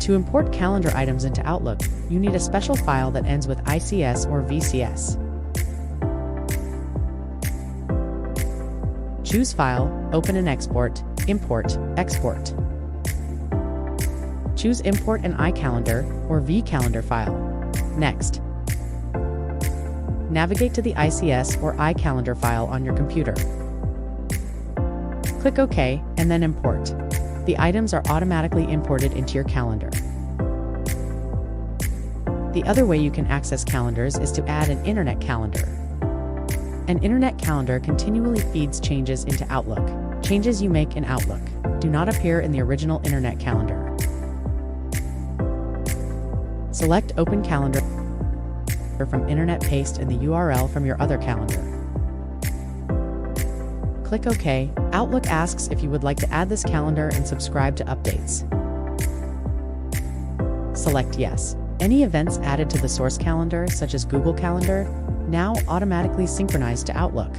To import calendar items into Outlook, you need a special file that ends with ICS or VCS. Choose File, Open and Export, Import, Export. Choose Import an iCalendar or vCalendar file. Next, navigate to the ICS or iCalendar file on your computer. Click OK and then Import. The items are automatically imported into your calendar. The other way you can access calendars is to add an internet calendar. An internet calendar continually feeds changes into Outlook. Changes you make in Outlook do not appear in the original internet calendar. Select Open Calendar from Internet, paste in the URL from your other calendar. Click OK. Outlook asks if you would like to add this calendar and subscribe to updates. Select Yes. Any events added to the source calendar, such as Google Calendar, now automatically synchronize to Outlook.